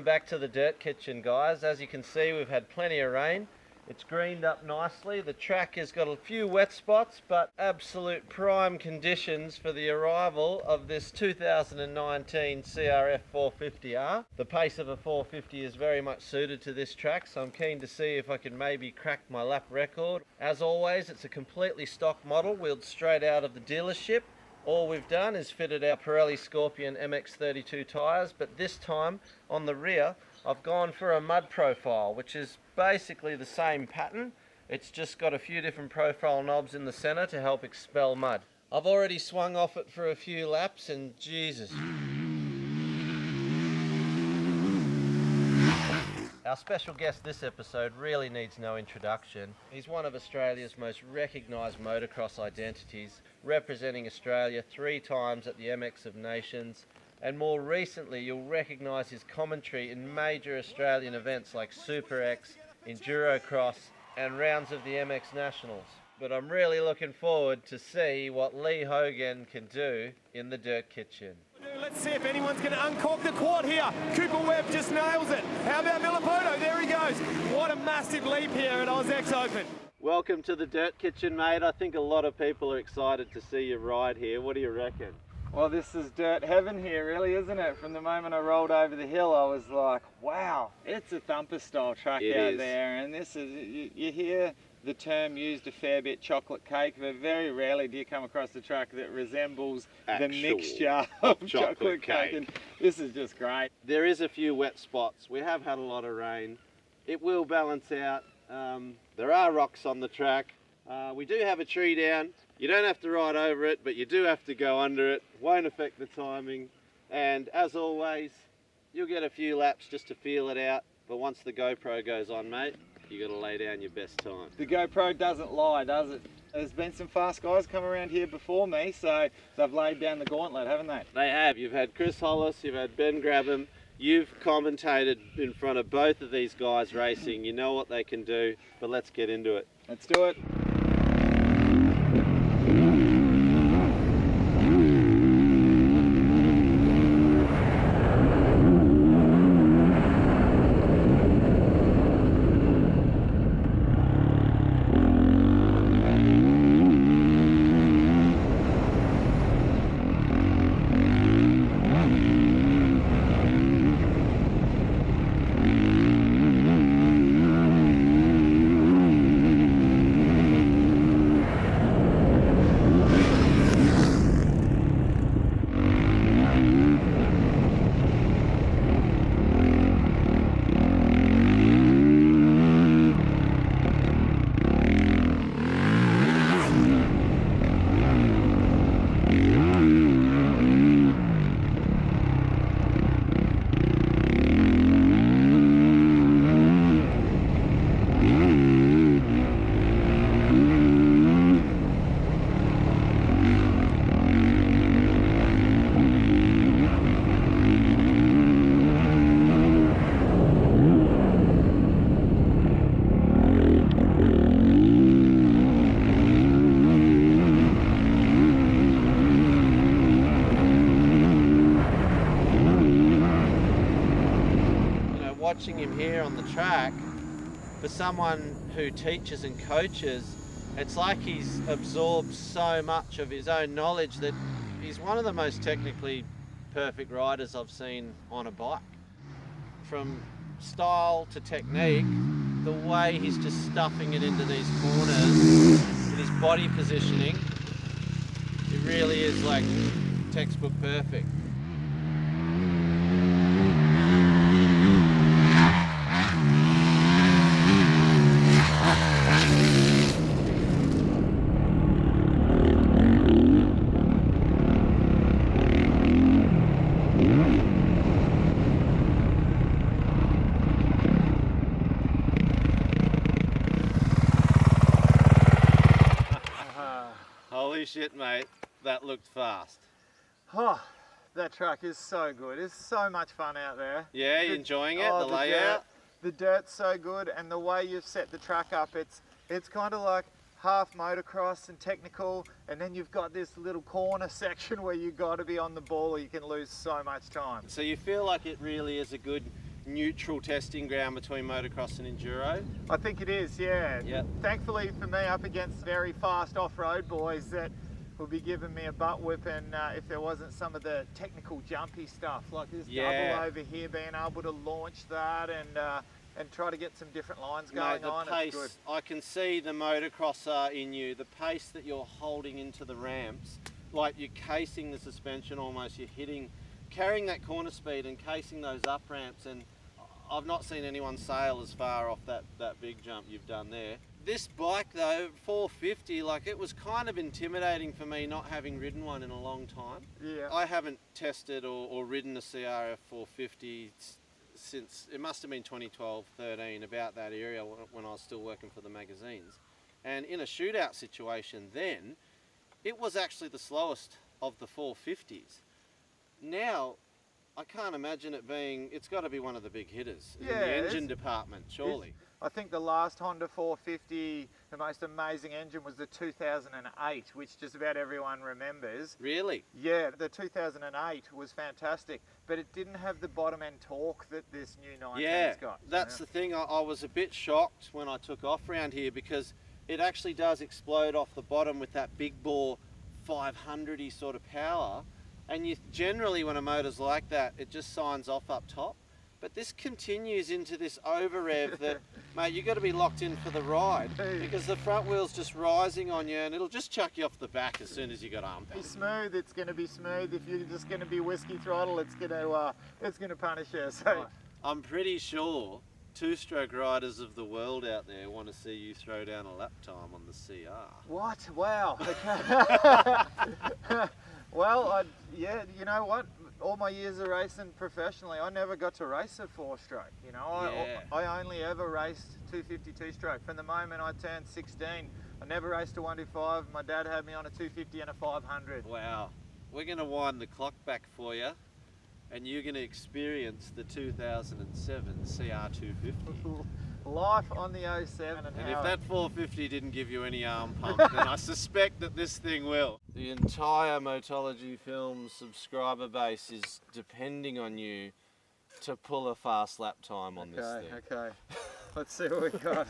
back to the Dirt Kitchen, guys. As you can see, we've had plenty of rain. It's greened up nicely. The track has got a few wet spots, but absolute prime conditions for the arrival of this 2019 CRF450R. The pace of a 450 is very much suited to this track, so I'm keen to see if I can maybe crack my lap record. As always, it's a completely stock model, wheeled straight out of the dealership. All we've done is fitted our Pirelli Scorpion MX32 tyres, but this time on the rear I've gone for a mud profile, which is basically the same pattern. It's just got a few different profile knobs in the centre to help expel mud. I've already swung off it for a few laps and Jesus. Our special guest this episode really needs no introduction. He's one of Australia's most recognised motocross identities, representing Australia 3 times at the MX of Nations, and more recently you'll recognise his commentary in major Australian events like Super X, Endurocross and rounds of the MX Nationals. But I'm really looking forward to see what Lee Hogan can do in the Dirt Kitchen. Let's see if anyone's going to uncork the quad here. Cooper Webb just nails it. How about Milipoto? There he goes. What a massive leap here at AusX Open. Welcome to the Dirt Kitchen, mate. I think a lot of people are excited to see you ride here. What do you reckon? Well, this is dirt heaven here, really, isn't it? From the moment I rolled over the hill, I was like, wow, it's a thumper style track out there. And this is, you hear the term used a fair bit, chocolate cake, but very rarely do you come across a track that resembles the mixture of chocolate cake. And this is just great. There is a few wet spots. We have had a lot of rain. It will balance out. There are rocks on the track. We do have a tree down. You don't have to ride over it, but you do have to go under it. Won't affect the timing. And as always, you'll get a few laps just to feel it out. But once the GoPro goes on, mate, you got to lay down your best time. The GoPro doesn't lie, does it? There's been some fast guys come around here before me, so they've laid down the gauntlet, haven't they? They have. You've had Chris Hollis, you've had Ben Grabham. You've commentated in front of both of these guys racing. You know what they can do, but let's get into it. Let's do it. Watching him here on the track, for someone who teaches and coaches, it's like he's absorbed so much of his own knowledge that he's one of the most technically perfect riders I've seen on a bike. From style to technique, the way he's just stuffing it into these corners with his body positioning, it really is like textbook perfect. Holy shit, mate, that looked fast. Oh, that track is so good. It's so much fun out there. Yeah, you enjoying it, the layout? The dirt's so good, and the way you've set the track up, it's kind of like half motocross and technical, and then you've got this little corner section where you've got to be on the ball or you can lose so much time. So you feel like it really is a good neutral testing ground between motocross and enduro. I think it is, yeah. Yep. Thankfully for me, up against very fast off-road boys that will be giving me a butt whipping if there wasn't some of the technical jumpy stuff, like this double over here, being able to launch that and try to get some different lines going on. Pace, it's good. I can see the motocrosser in you, the pace that you're holding into the ramps, like you're casing the suspension almost, you're carrying that corner speed and casing those up ramps, and I've not seen anyone sail as far off that big jump you've done there. This bike though, 450, like it was kind of intimidating for me not having ridden one in a long time. Yeah. I haven't tested or ridden a CRF450 since, it must have been 2012, 13, about that area when I was still working for the magazines. And in a shootout situation then, it was actually the slowest of the 450s. Now, I can't imagine it being, it's got to be one of the big hitters in the engine department, surely. I think the last Honda 450, the most amazing engine was the 2008, which just about everyone remembers. Really? Yeah, the 2008 was fantastic, but it didn't have the bottom end torque that this new 19's got. That's the thing. I was a bit shocked when I took off around here because it actually does explode off the bottom with that big bore 500-y sort of power. And you generally, when a motor's like that, it just signs off up top. But this continues into this over rev that, mate, you've got to be locked in for the ride because the front wheel's just rising on you and it'll just chuck you off the back as soon as you got arm pump. It's smooth. It's going to be smooth. If you're just going to be whiskey throttle, it's going to punish you. So I'm pretty sure two-stroke riders of the world out there want to see you throw down a lap time on the CR. What? Wow. Okay. Well, yeah, you know what? All my years of racing professionally, I never got to race a four-stroke. You know, I only ever raced 250 two-stroke. From the moment I turned 16, I never raced a 125. My dad had me on a 250 and a 500. Wow. We're going to wind the clock back for you, and you're going to experience the 2007 CR250. Life on the 07. And if that 450 didn't give you any arm pump, then I suspect that this thing will. The entire Motology Films subscriber base is depending on you to pull a fast lap time on this thing. Okay. Let's see what we got.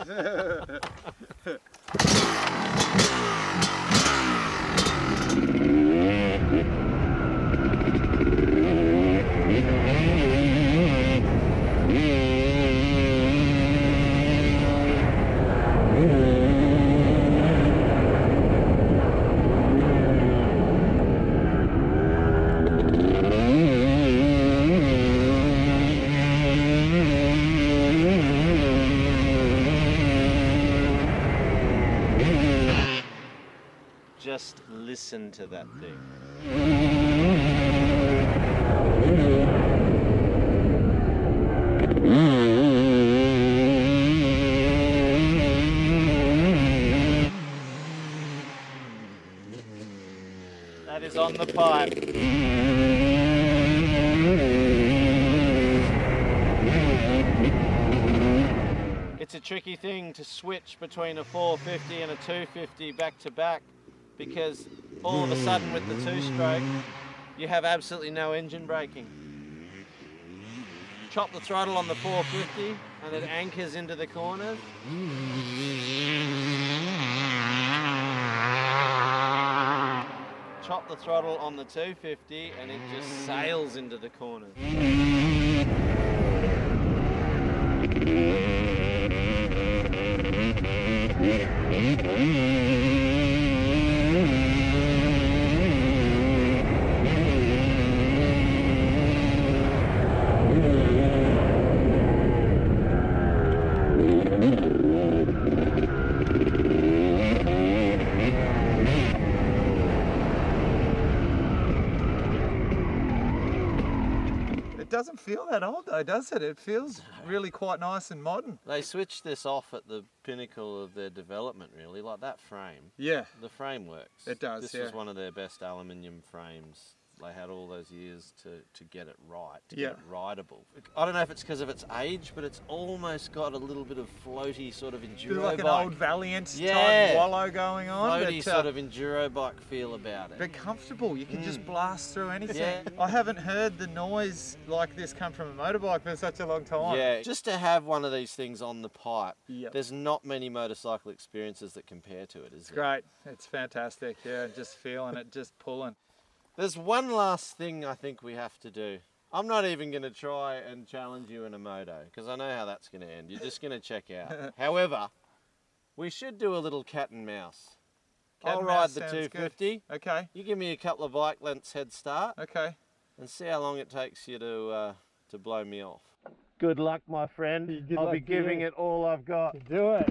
Just listen to that thing. That is on the pipe. It's a tricky thing to switch between a 450 and a 250 back to back, because all of a sudden with the two-stroke, you have absolutely no engine braking. Chop the throttle on the 450 and it anchors into the corners. Chop the throttle on the 250 and it just sails into the corners. It doesn't feel that old though, does it? It feels really quite nice and modern. They switched this off at the pinnacle of their development, really, like that frame. Yeah. The frame works. It does, This yeah. was one of their best aluminium frames they had all those years to get it right, to get it rideable. I don't know if it's because of its age, but it's almost got a little bit of floaty sort of enduro like bike. an old Valiant type wallow going on. Floaty sort of enduro bike feel about it. But comfortable, you can just blast through anything. I haven't heard the noise like this come from a motorbike for such a long time. Yeah, just to have one of these things on the pipe, there's not many motorcycle experiences that compare to it, is there? Great, it's fantastic. Yeah, just feeling it, just pulling. There's one last thing I think we have to do. I'm not even going to try and challenge you in a moto because I know how that's going to end. You're just going to check out. However, we should do a little cat and mouse. I'll ride the 250. Good. Okay. You give me a couple of bike lengths head start. Okay. And see how long it takes you to blow me off. Good luck, my friend. I'll be giving it all I've got. Do it.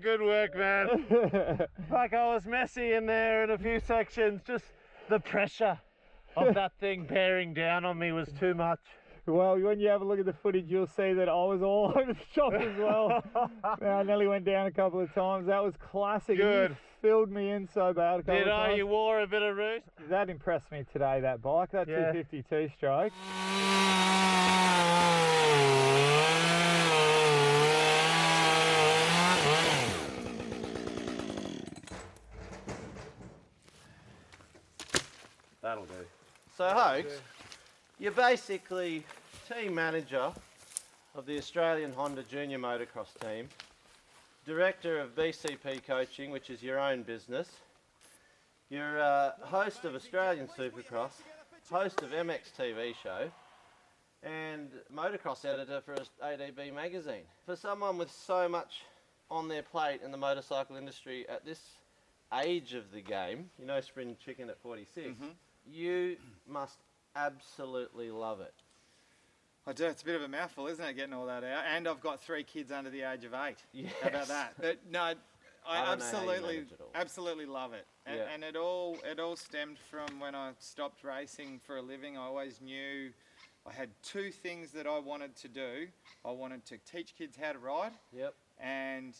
Good work, man. Fuck, I was messy in there in a few sections. Just the pressure of that thing bearing down on me was too much. Well, when you have a look at the footage, you'll see that I was all over the shop as well. Man, I nearly went down a couple of times. That was classic. Good. You filled me in so bad a couple of times. You wore a bit of roost? That impressed me today, that bike, that 252 stroke. That'll do. So, Hoax, you're basically team manager of the Australian Honda Junior Motocross team, director of BCP Coaching, which is your own business. You're a host of Australian Supercross, host of MX TV show, and motocross editor for ADB magazine. For someone with so much on their plate in the motorcycle industry at this age of the game, you know, spring chicken at 46, you must absolutely love it. I do. It's a bit of a mouthful, isn't it, getting all that out? And I've got 3 kids under the age of 8. Yes. How about that? But no, I absolutely love it. And, Yeah. and it all stemmed from when I stopped racing for a living. I always knew I had 2 things that I wanted to do. I wanted to teach kids how to ride. Yep. And,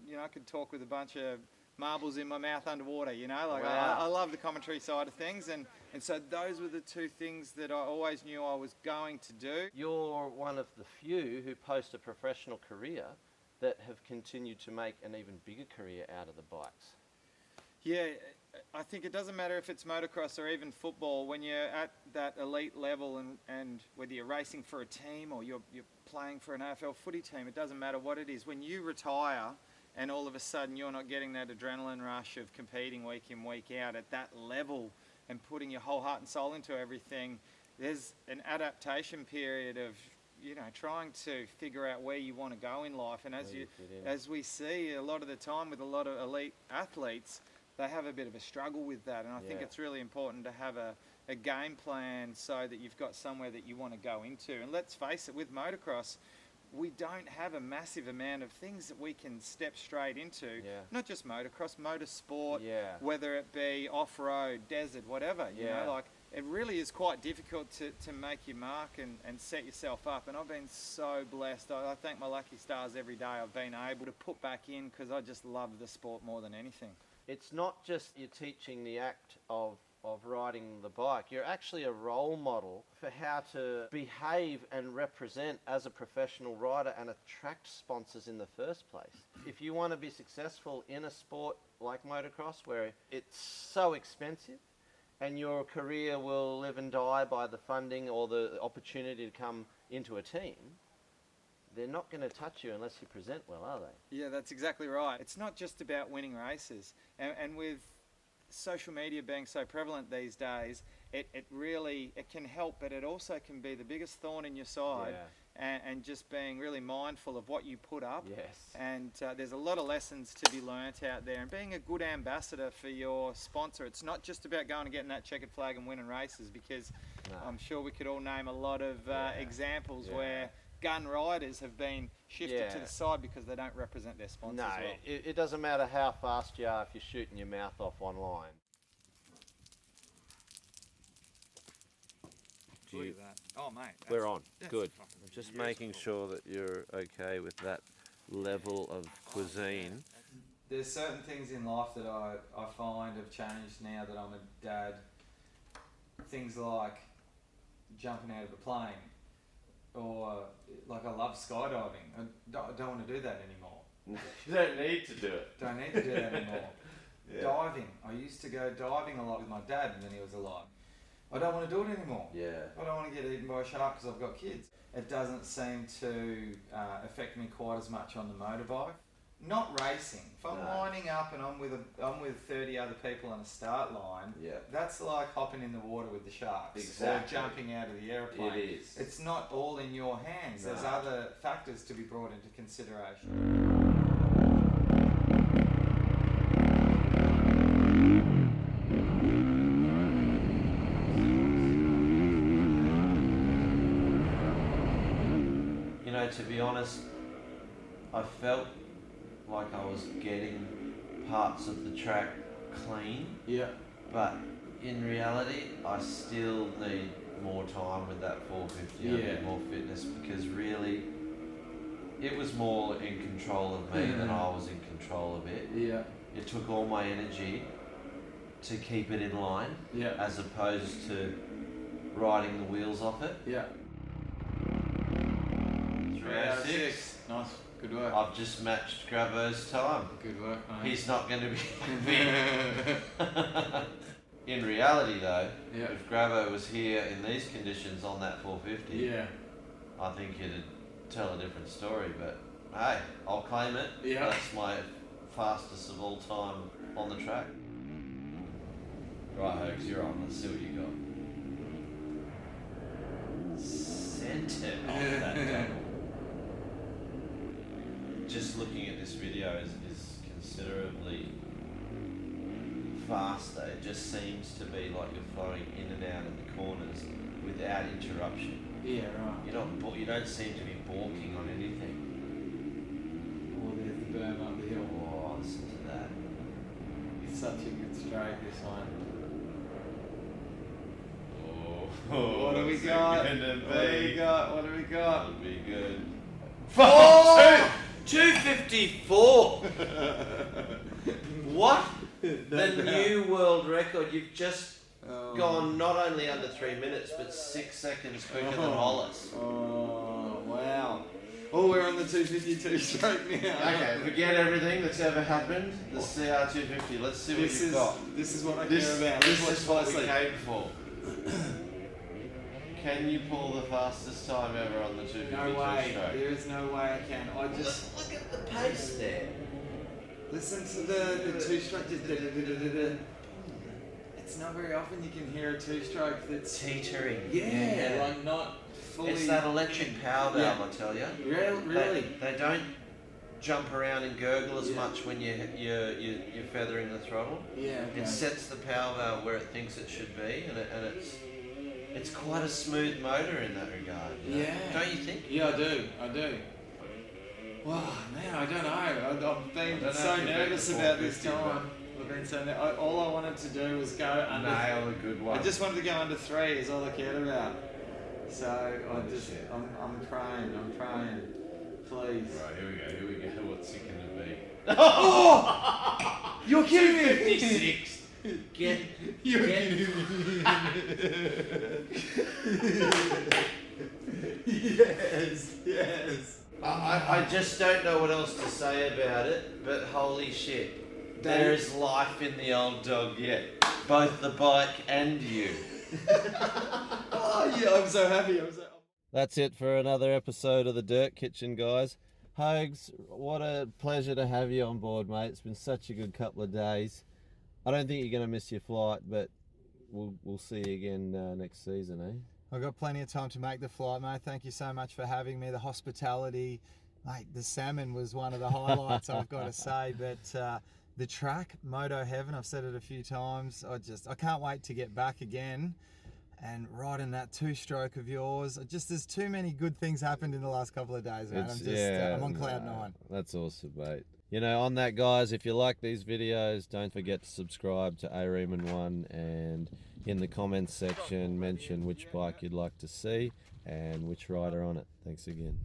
you know, I could talk with a bunch of marbles in my mouth underwater, you know, like Wow. I love the commentary side of things, and so those were the 2 things that I always knew I was going to do. You're one of the few who post a professional career that have continued to make an even bigger career out of the bikes. Yeah, I think it doesn't matter if it's motocross or even football, when you're at that elite level, and whether you're racing for a team or you're playing for an AFL footy team, it doesn't matter what it is. When you retire and all of a sudden you're not getting that adrenaline rush of competing week in, week out at that level and putting your whole heart and soul into everything. There's an adaptation period of, you know, trying to figure out where you want to go in life. And as we see a lot of the time with a lot of elite athletes, they have a bit of a struggle with that. And I think it's really important to have a game plan so that you've got somewhere that you want to go into. And let's face it, with motocross, we don't have a massive amount of things that we can step straight into. Not just motocross, motorsport, whether it be off-road, desert, whatever. You know, like, it really is quite difficult to make your mark and set yourself up. And I've been so blessed. I thank my lucky stars every day I've been able to put back in, because I just love the sport more than anything. It's not just you're teaching the act of riding the bike. You're actually a role model for how to behave and represent as a professional rider and attract sponsors in the first place. If you want to be successful in a sport like motocross, where it's so expensive and your career will live and die by the funding or the opportunity to come into a team, they're not going to touch you unless you present well, are they? Yeah, that's exactly right. It's not just about winning races. And with social media being so prevalent these days, it can help, but it also can be the biggest thorn in your side. And just being really mindful of what you put up. And there's a lot of lessons to be learnt out there, and being a good ambassador for your sponsor. It's not just about going and getting that checkered flag and winning races, because I'm sure we could all name a lot of examples where gun riders have been shifted to the side because they don't represent their sponsors well. It doesn't matter how fast you are if you're shooting your mouth off online. Look at that. Oh, mate. We're on. Good. I'm just making sure that you're okay with that level of cuisine. There's certain things in life that I find have changed now that I'm a dad. Things like jumping out of a plane, or like I love skydiving. I don't want to do that anymore. You don't need to do it. Don't need to do that anymore. Diving. I used to go diving a lot with my dad when he was alive. I don't want to do it anymore. I don't want to get eaten by a shark because I've got kids. It doesn't seem to affect me quite as much on the motorbike. Not racing. If I'm lining up and I'm with 30 other people on a start line, that's like hopping in the water with the sharks or jumping out of the airplane. It is. It's not all in your hands. There's other factors to be brought into consideration. To be honest, I felt like I was getting parts of the track clean. But in reality, I still need more time with that 450. I need more fitness, because really, it was more in control of me than I was in control of it. It took all my energy to keep it in line, as opposed to riding the wheels off it. 3:06. Nice, good work. I've just matched Gravo's time. Good work, mate. He's not going to be happy. In reality, though, if Gravo was here in these conditions on that 450, I think it'd tell a different story. But hey, I'll claim it. That's my fastest of all time on the track. Right, Hogs, you're on. Let's see what you got. Sent it off that double. Just looking at this video is considerably faster. It just seems to be like you're flowing in and out of the corners without interruption. Yeah, right. You don't seem to be balking on anything. Oh, there's the berm up the hill. Oh, listen to that. It's such a good straight, this one. Oh, what do we got? What do we got? What do we got? That'll be good. Oh! 254! What? The new world record. You've just gone not only under 3 minutes, but 6 seconds quicker than Hollis. Oh, wow. Oh, we're on the 252 stroke now. Okay, forget everything that's ever happened. The CR250. Let's see what you've got. This is what I care about. This is what we came for. Can you pull the fastest time ever on the 252 No way. stroke? There is no way I can. Look at the pace there. Listen to the two-stroke just da-da-da-da-da-da. It's not very often you can hear a two-stroke that's teetering. yeah, like not fully. It's that electric power valve, I tell you. Really? They don't jump around and gurgle as much when you're feathering the throttle. Yeah. Okay. It sets the power valve where it thinks it should be, and it's quite a smooth motor in that regard. You know? Yeah. Don't you think? Yeah, I do. Wow, man, I don't know. I've been so nervous about this time. I've been so all I wanted to do was go under. Nail a good one. I just wanted to go under 3 is all I cared about. So I'm praying. Please. Right, here we go. What's it gonna be? Oh! You're kidding me! 56. You're kidding me. Yes. I just don't know what else to say about it, but holy shit. There is life in the old dog yet. Both the bike and you. Oh yeah, I'm so happy. That's it for another episode of the Dirt Kitchen, guys. Hogs, what a pleasure to have you on board, mate. It's been such a good couple of days. I don't think you're going to miss your flight, but we'll see you again next season, eh? I've got plenty of time to make the flight, mate. Thank you so much for having me. The hospitality, mate, the salmon was one of the highlights, I've got to say. But the track, Moto Heaven, I've said it a few times. I can't wait to get back again and riding that two-stroke of yours. There's too many good things happened in the last couple of days, man. I'm on cloud 9. That's awesome, mate. You know, on that, guys, if you like these videos, don't forget to subscribe to A Riemann 1, and in the comments section mention which bike you'd like to see and which rider on it. Thanks again.